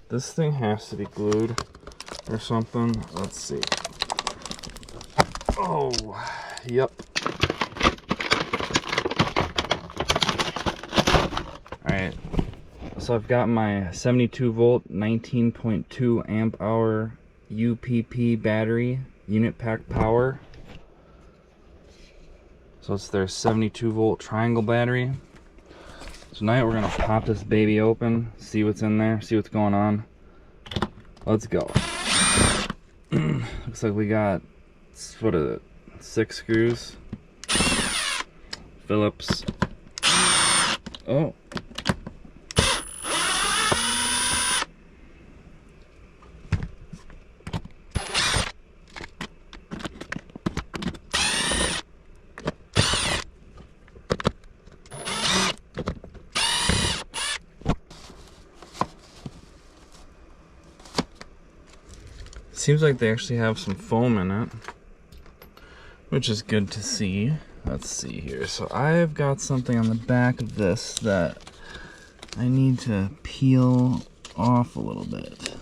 This thing has to be glued or something. Let's see. Oh, yep. Alright, so I've got my 72 volt 19.2 amp hour UPP battery, unit pack power. So it's their 72 volt triangle battery. Tonight we're gonna pop this baby open, see what's in there, see what's going on. Let's go. Looks like we got, what is it, 6 screws. Phillips. Oh. Seems like they actually have some foam in it, which is good to see. Let's see here. So I've got something on the back of this that I need to peel off a little bit.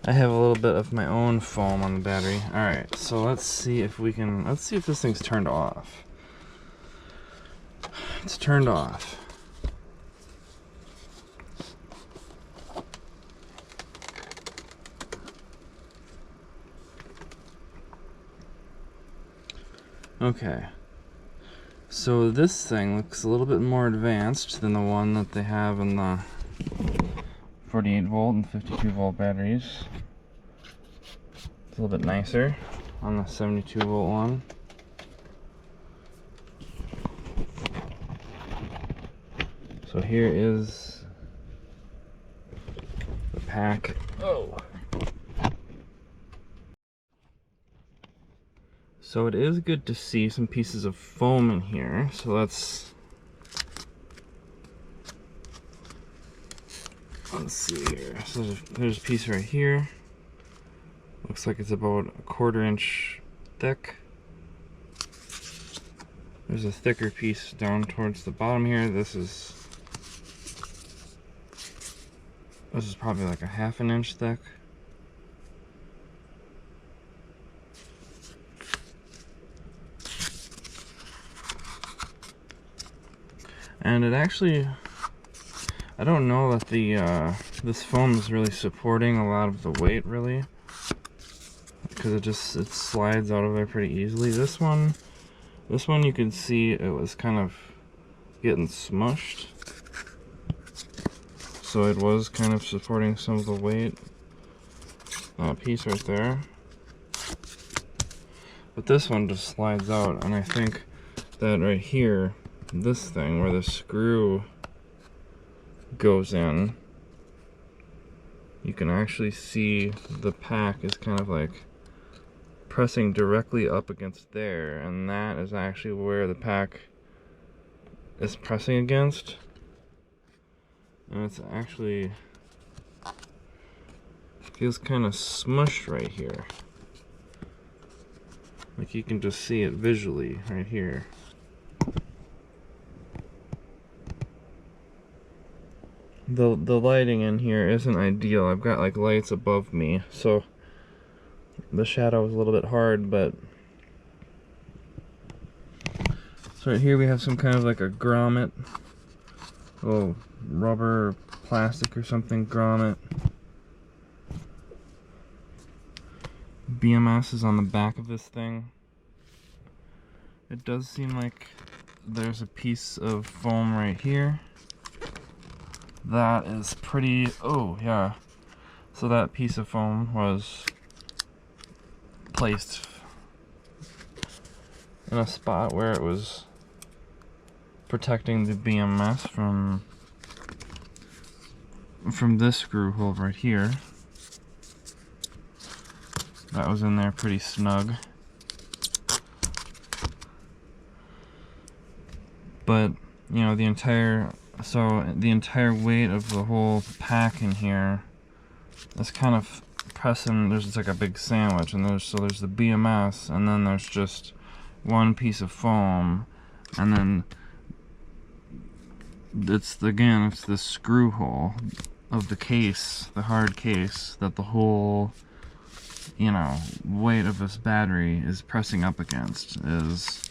I have a little bit of my own foam on the battery. Alright, so let's see if we can, let's see if this thing's turned off. It's turned off. Okay, so this thing looks a little bit more advanced than the one that they have in the 48 volt and 52 volt batteries. It's a little bit nicer on the 72 volt one. So here is the pack. Oh! So it is good to see some pieces of foam in here. So let's see here. So there's a piece right here. Looks like it's about a 1/4 inch thick. There's a thicker piece down towards the bottom here. This is probably like a 1/2 inch thick. And it actually, I don't know that this foam is really supporting a lot of the weight, really, because it slides out of there pretty easily. This one you can see it was kind of getting smushed, so it was kind of supporting some of the weight. That piece right there, but this one just slides out, and I think that right here, this thing where the screw goes in, you can actually see the pack is kind of like pressing directly up against there, and that is actually where the pack is pressing against, and it's actually feels kind of smushed right here. Like you can just see it visually right here. The lighting in here isn't ideal. I've got like lights above me, so the shadow is a little bit hard, but so right here we have some kind of like a grommet, little rubber or plastic or something grommet. BMS is on the back of this thing. It does seem like there's a piece of foam right here. That is pretty, oh yeah, so that piece of foam was placed in a spot where it was protecting the BMS from this screw hole right here. That was in there pretty snug. But, you know, the entire weight of the whole pack in here is kind of pressing. There's just like a big sandwich, and there's the BMS, and then there's just one piece of foam, and then it's this screw hole of the case, the hard case, that the whole, you know, weight of this battery is pressing up against, is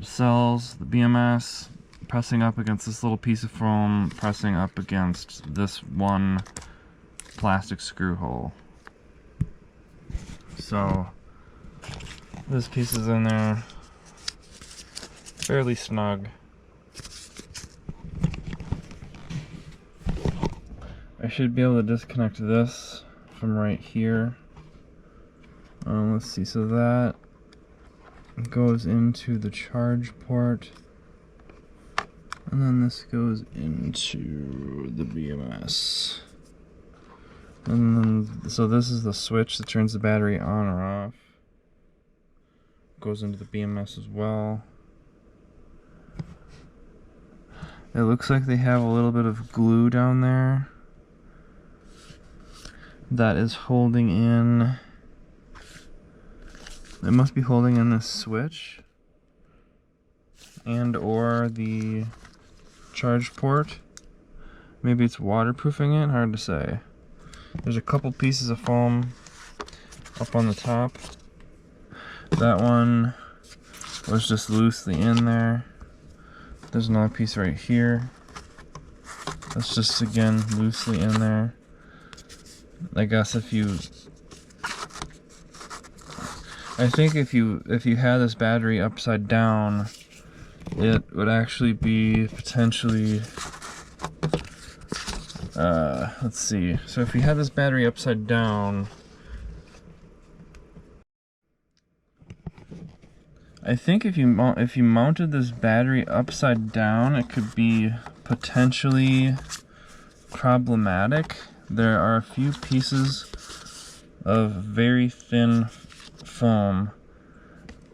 cells, the BMS, pressing up against this little piece of foam, pressing up against this one plastic screw hole. So this piece is in there fairly snug. I should be able to disconnect this from right here. Let's see, so that goes into the charge port, and then this goes into the BMS. And then, so this is the switch that turns the battery on or off. Goes into the BMS as well. It looks like they have a little bit of glue down there that is holding in, it must be holding in this switch and or the charge port. Maybe it's waterproofing it, hard to say. There's a couple pieces of foam up on the top. That one was just loosely in there. There's another piece right here. That's just, again, loosely in there. I guess if you, I think if you had this battery upside down, it would actually be potentially, let's see. So if you had this battery upside down, I think if you mounted this battery upside down, it could be potentially problematic. There are a few pieces of very thin foam,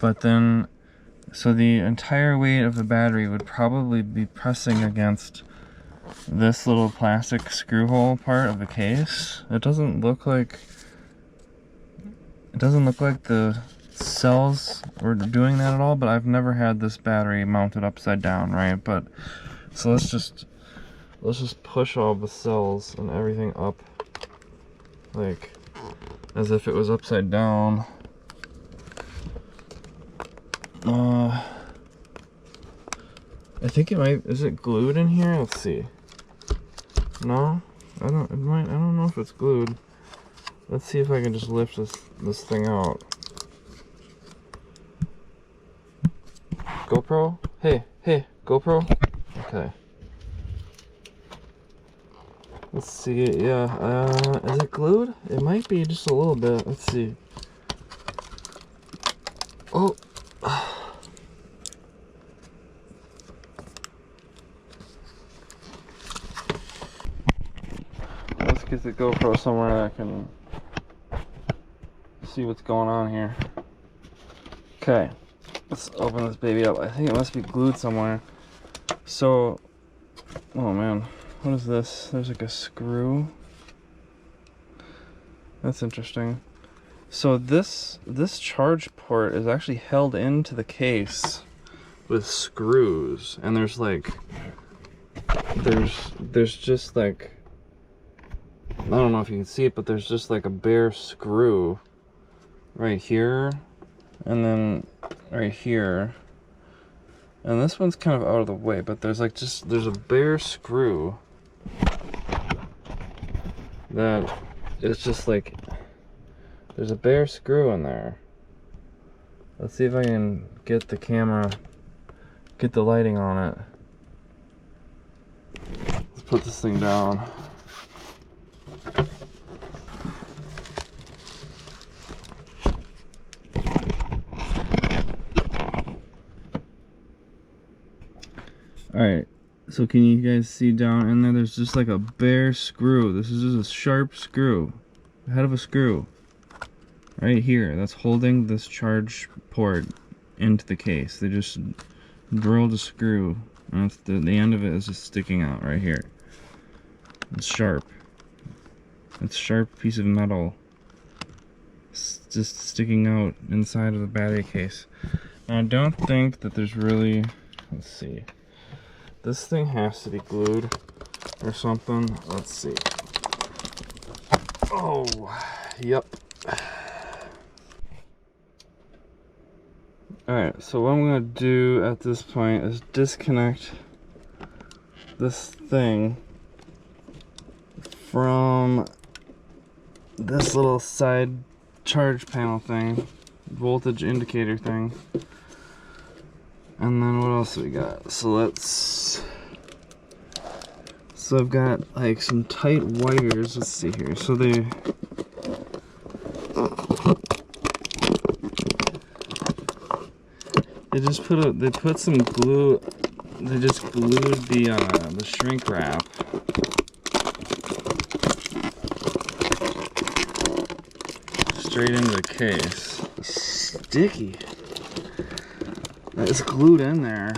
but then, so the entire weight of the battery would probably be pressing against this little plastic screw hole part of the case. It doesn't look like the cells were doing that at all, but I've never had this battery mounted upside down, right? But so let's just push all the cells and everything up, like as if it was upside down. I think it might, is it glued in here? Let's see. No? I don't know if it's glued. Let's see if I can just lift this thing out. GoPro? Hey, GoPro? Okay. Let's see, yeah, is it glued? It might be just a little bit, let's see. Oh! Let's get the GoPro somewhere that I can see what's going on here. Okay, let's open this baby up. I think it must be glued somewhere. So, oh man. What is this? There's like a screw. That's interesting. So this charge port is actually held into the case with screws, and there's like there's just like, I don't know if you can see it, but there's just like a bare screw right here, and then right here. And this one's kind of out of the way, but there's like there's a bare screw that is just like, there's a bare screw in there. Let's see if I can get the camera, get the lighting on it. Let's put this thing down. Alright, so can you guys see down in there? There's just like a bare screw. This is just a sharp screw, the head of a screw, right here. That's holding this charge port into the case. They just drilled a screw, and it's the end of it is just sticking out right here. It's sharp. It's a sharp piece of metal. It's just sticking out inside of the battery case. Now I don't think that there's really, let's see. This thing has to be glued. or something. Let's see. Oh, yep. Alright, so what I'm gonna do at this point is disconnect this thing from this little side charge panel thing, voltage indicator thing. And then what else we got? So I've got like some tight wires. Let's see here. So they put some glue. They just glued the shrink wrap straight into the case. Sticky. It's glued in there.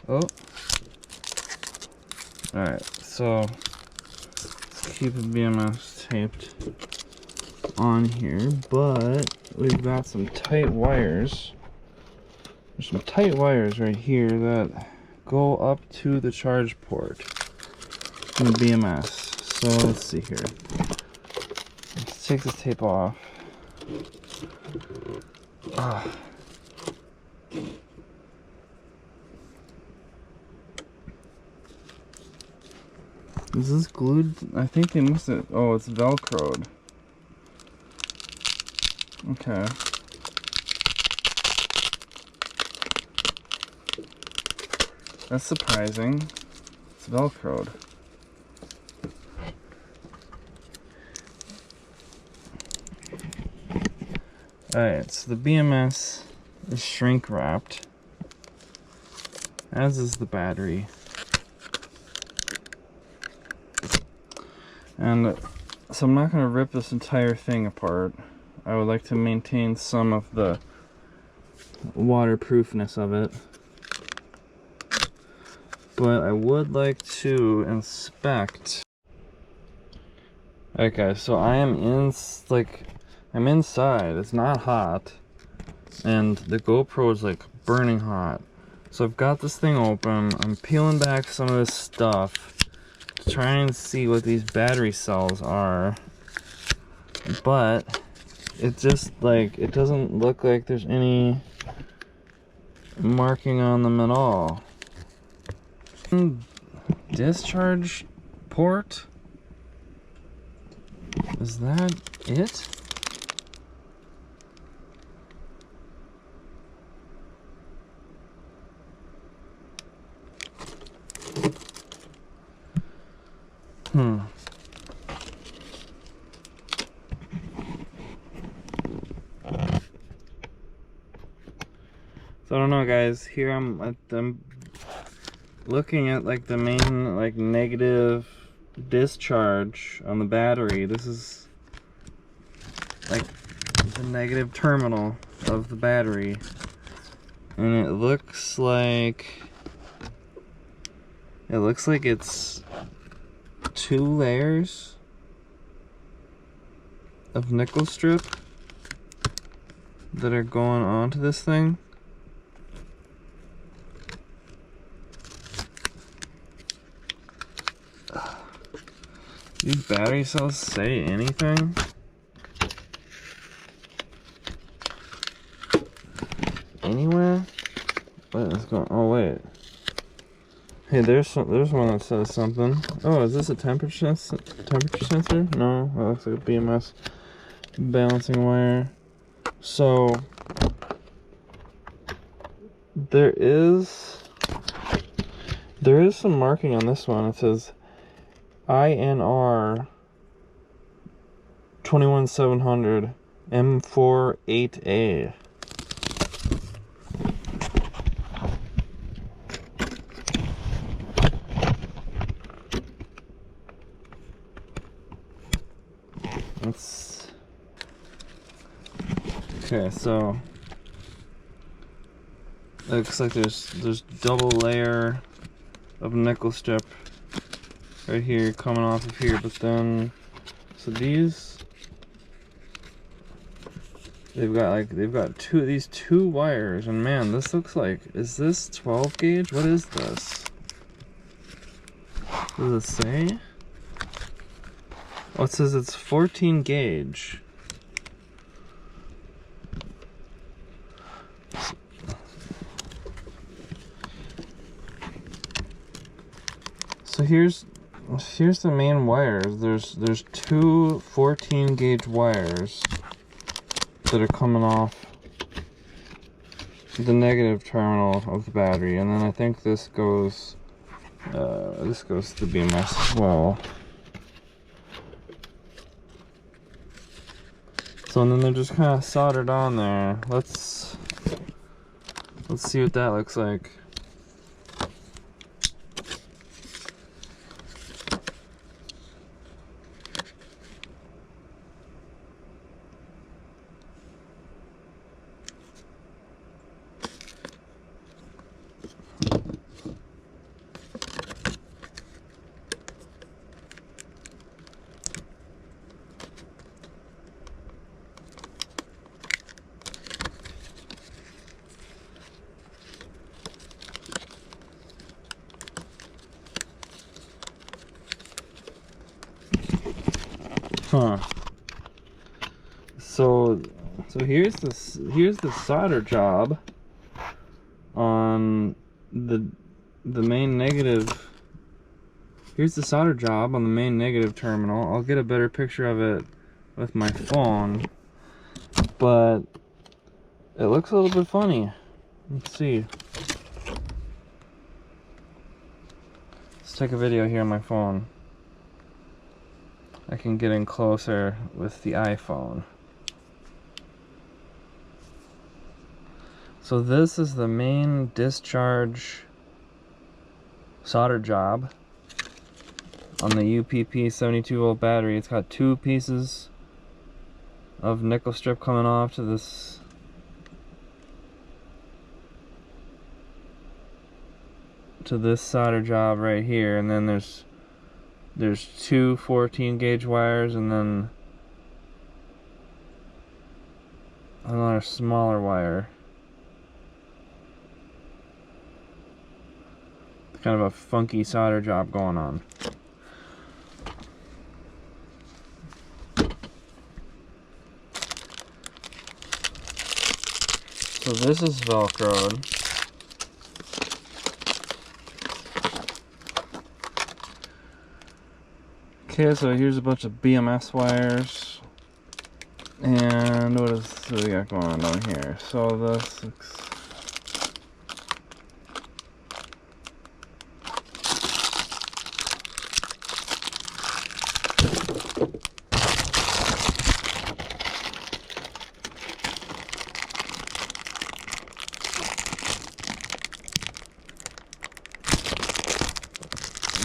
Oh. Alright, so let's keep the BMS taped on here, but we've got some tight wires. There's some tight wires right here that go up to the charge port in the BMS. So let's see here. Let's take this tape off. Is this glued? I think they must have. Oh, it's Velcroed. Okay. That's surprising. It's Velcroed. Alright, so the BMS is shrink wrapped, as is the battery. And so I'm not going to rip this entire thing apart. I would like to maintain some of the waterproofness of it. But I would like to inspect. Alright guys, so I'm inside. It's not hot. And the GoPro is like burning hot. So I've got this thing open. I'm peeling back some of this stuff to try and see what these battery cells are. But it just it doesn't look like there's any marking on them at all. Discharge port? Is that it? So I don't know, guys. Here I'm looking at like the main negative discharge on the battery. This is like the negative terminal of the battery, and it looks like it's 2 layers of nickel strip that are going onto this thing. These battery cells say anything? Anywhere? What is going? Oh wait. Hey, there's one that says something. Oh, is this a temperature sensor? No, that looks like a BMS balancing wire. So there is some marking on this one. It says INR 21700 M48A. That's okay. So it looks like there's double layer of nickel strip right here coming off of here, but then so these they've got these two wires, and man, this looks like, is this 12 gauge? What is this? Does it say? Oh, it says it's 14 gauge. So here's the main wires. There's two 14 gauge wires that are coming off the negative terminal of the battery, and then I think this goes to the BMS as well. So and then they're just kind of soldered on there. Let's see what that looks like. Huh. So here's the solder job on the main negative. Here's the solder job on the main negative terminal. I'll get a better picture of it with my phone, but it looks a little bit funny. Let's see. Let's take a video here on my phone. I can get in closer with the iPhone. So this is the main discharge solder job on the UPP 72 volt battery. It's got two pieces of nickel strip coming off to this solder job right here, and then there's two 14 gauge wires, and then another smaller wire. It's kind of a funky solder job going on. So this is Velcroed. Okay, so here's a bunch of BMS wires, and what do we got going on down here? So this looks,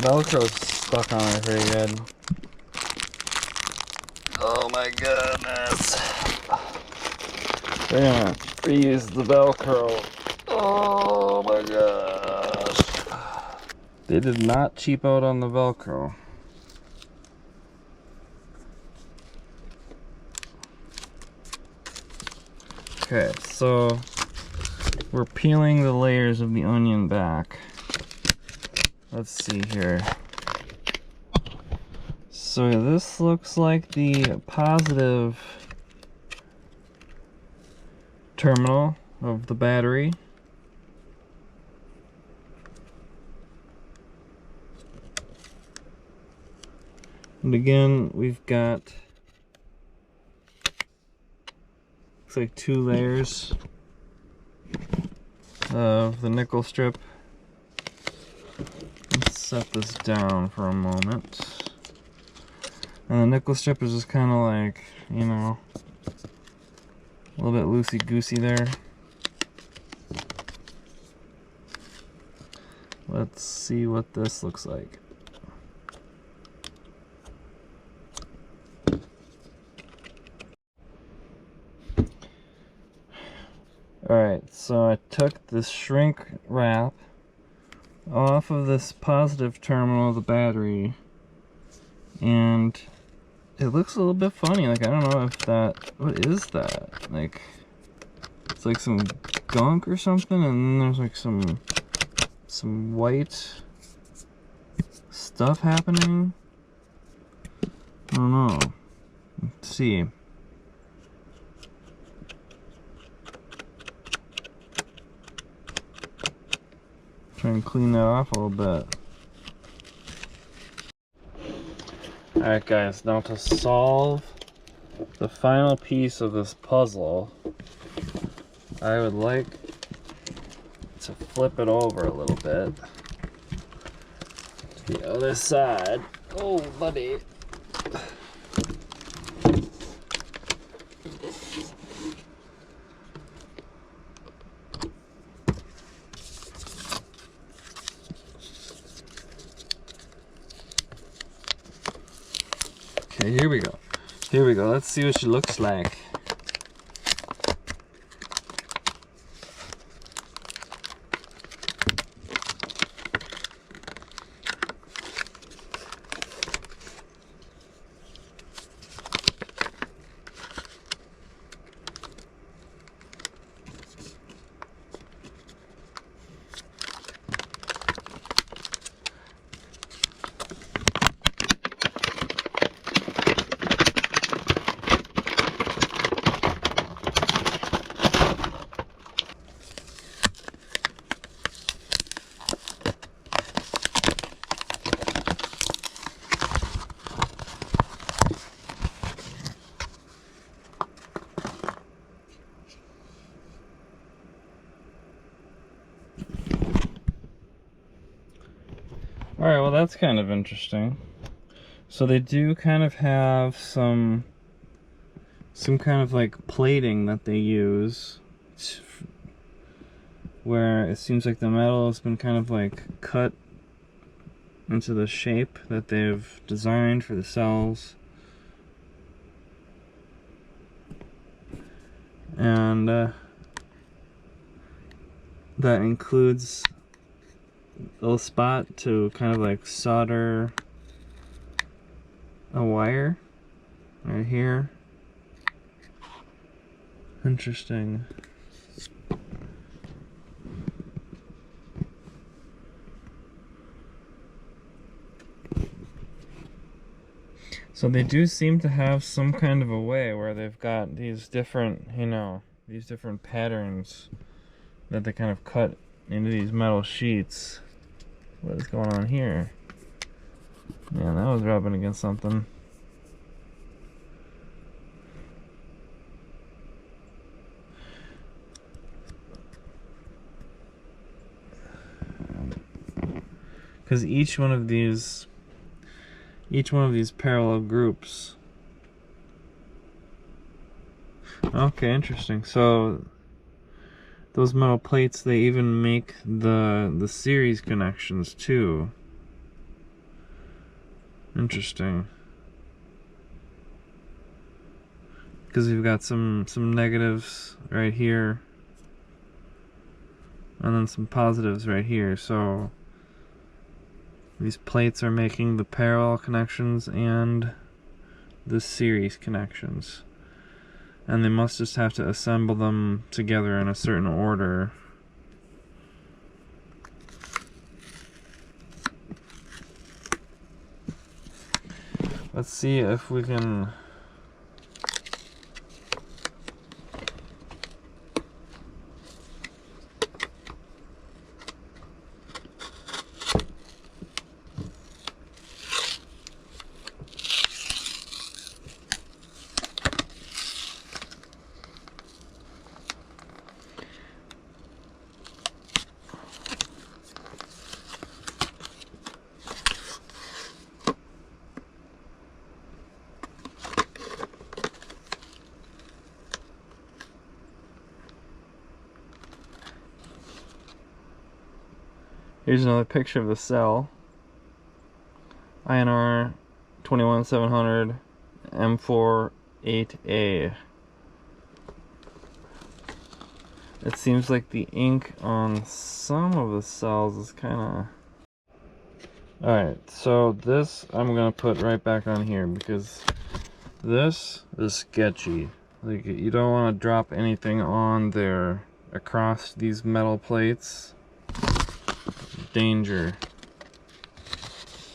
Velcro's stuck on it very good. Oh my goodness. We're gonna reuse the Velcro. Oh my gosh. They did not cheap out on the Velcro. Okay, so we're peeling the layers of the onion back. Let's see here. So this looks like the positive terminal of the battery. And again, we've got, looks like two layers of the nickel strip. Let's set this down for a moment. And the nickel strip is just kind of like, you know, a little bit loosey-goosey there. Let's see what this looks like. Alright, so I took this shrink wrap off of this positive terminal of the battery, And it looks a little bit funny. Like, I don't know if that, what is that? Like, it's like some gunk or something, and then there's like some white stuff happening. I don't know. Let's see. Try and clean that off a little bit. Alright guys, now to solve the final piece of this puzzle, I would like to flip it over a little bit to the other side. Oh, buddy. Okay, here we go. Here we go. Let's see what she looks like. Alright, well that's kind of interesting. So they do kind of have some kind of like plating that they use where it seems like the metal has been kind of like cut into the shape that they've designed for the cells. And that includes a little spot to kind of like solder a wire right here. Interesting. So they do seem to have some kind of a way where they've got these different, you know, these different patterns that they kind of cut into these metal sheets. What is going on here? Man, that was rubbing against something. Because each one of these parallel groups. Okay, interesting. So those metal plates, they even make the series connections too. Interesting. Because you've got some negatives right here, and then some positives right here. So these plates are making the parallel connections and the series connections. And they must just have to assemble them together in a certain order. Let's see if we can Here's another picture of the cell. INR 21700 M48A. It seems like the ink on some of the cells is kind of Alright, so this I'm gonna put right back on here because this is sketchy. Like, you don't want to drop anything on there across these metal plates. Danger.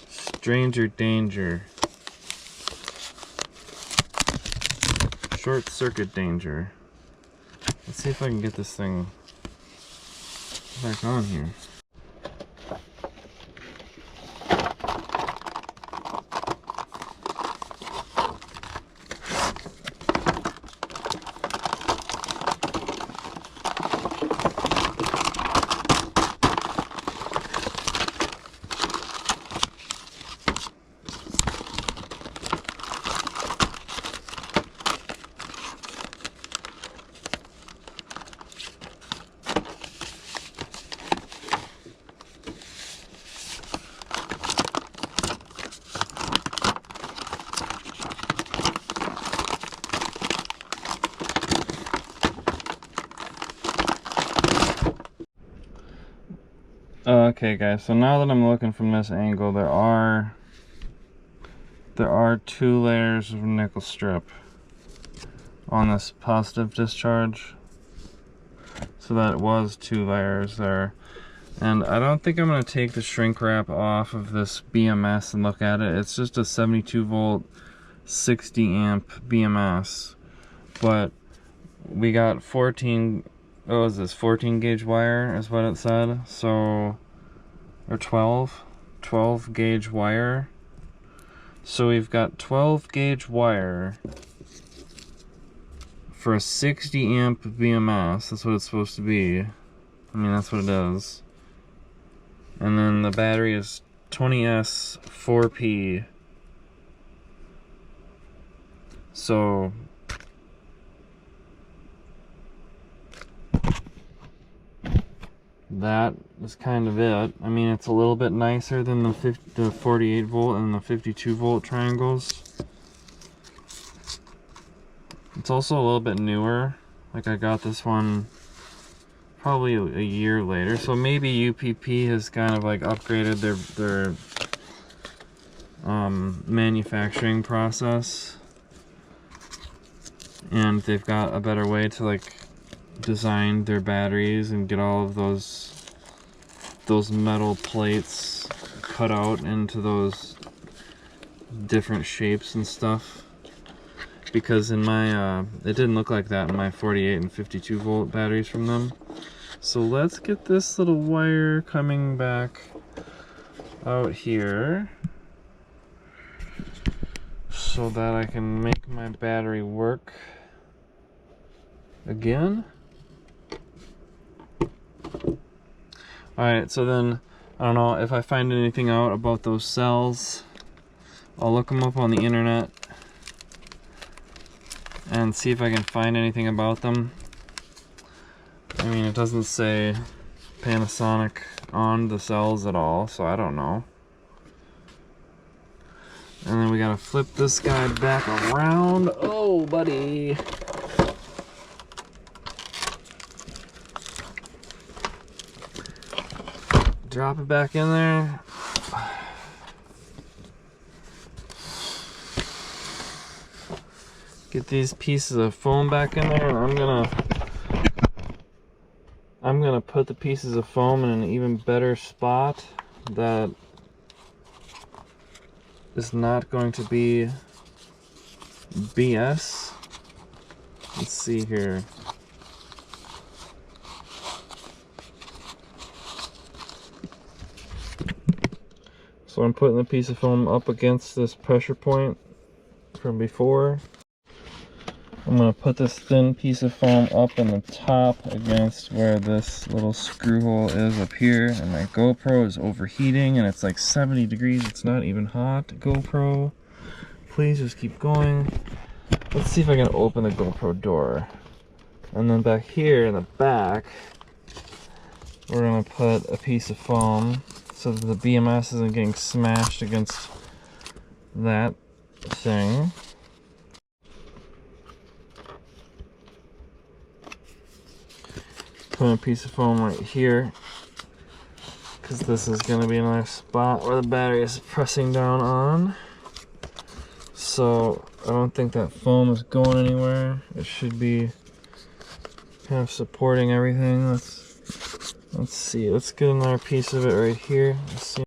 Stranger danger. Short circuit danger. Let's see if I can get this thing back on here. Okay guys, so now that I'm looking from this angle, there are 2 layers of nickel strip on this positive discharge. So that was 2 layers there. And I don't think I'm going to take the shrink wrap off of this BMS and look at it. It's just a 72 volt 60 amp BMS, but we got 14 gauge wire is what it said. So, or 12 gauge wire. So we've got 12 gauge wire for a 60 amp BMS. That's what it's supposed to be. I mean, that's what it is. And then the battery is 20S 4P. So that is kind of it. I mean, it's a little bit nicer than the 48 volt and the 52 volt triangles. It's also a little bit newer. Like, I got this one probably a year later, so maybe UPP has kind of like upgraded their manufacturing process, and they've got a better way to like design their batteries and get all of those metal plates cut out into those different shapes and stuff. Because in my it didn't look like that in my 48 and 52 volt batteries from them. So let's get this little wire coming back out here so that I can make my battery work again. Alright, so then I don't know if I find anything out about those cells. I'll look them up on the internet and see if I can find anything about them. I mean, it doesn't say Panasonic on the cells at all, so I don't know. And then we gotta flip this guy back around. Oh, buddy. Drop it back in there. Get these pieces of foam back in there, and I'm gonna put the pieces of foam in an even better spot that is not going to be BS. Let's see here. So I'm putting the piece of foam up against this pressure point from before. I'm going to put this thin piece of foam up in the top against where this little screw hole is up here, and my GoPro is overheating and it's like 70 degrees. It's not even hot. GoPro, please just keep going. Let's see if I can open the GoPro door. And then back here in the back, we're going to put a piece of foam so that the BMS isn't getting smashed against that thing. Put a piece of foam right here, because this is going to be another spot where the battery is pressing down on. So I don't think that foam is going anywhere. It should be kind of supporting everything. Let's see. Let's get another piece of it right here. Let's see.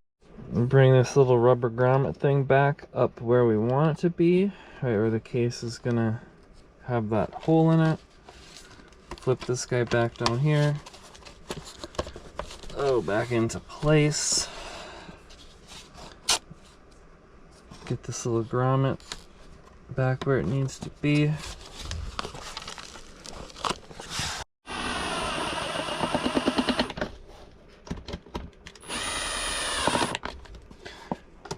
Bring this little rubber grommet thing back up where we want it to be, right where the case is gonna have that hole in it. Flip this guy back down here. Oh, back into place. Get this little grommet back where it needs to be.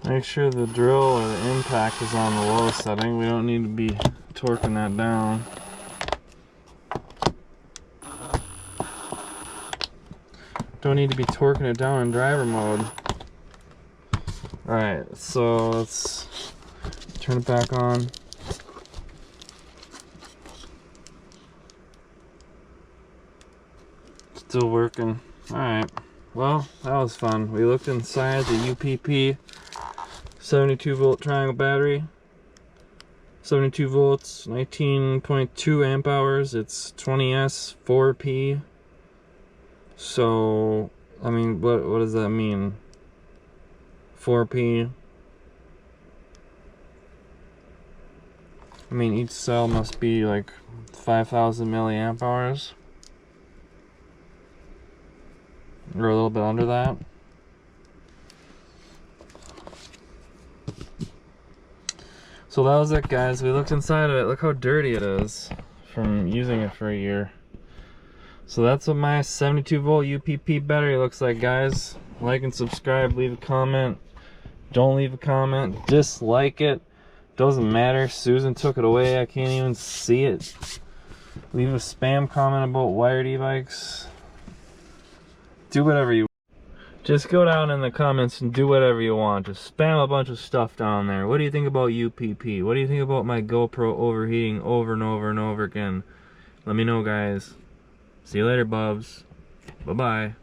Make sure the drill or the impact is on the low setting. We don't need to be torquing that down. Don't need to be torquing it down in driver mode. Alright, so let's turn it back on. Still working. Alright, well, that was fun. We looked inside the UPP 72 volt triangle battery. 72 volts, 19.2 amp hours. It's 20S 4P. So, I mean, what does that mean? 4P. I mean, each cell must be like 5,000 milliamp hours. Or a little bit under that. So that was it, guys. We looked inside of it. Look how dirty it is from using it for a year. So that's what my 72 volt UPP battery looks like, guys. Like and subscribe, leave a comment. Don't leave a comment, dislike it. Doesn't matter. Susan took it away. I can't even see it. Leave a spam comment about wired e-bikes. Do whatever you want. Just go down in the comments and do whatever you want. Just spam a bunch of stuff down there. What do you think about UPP? What do you think about my GoPro overheating over and over and over again? Let me know, guys. See you later, bubs. Bye-bye.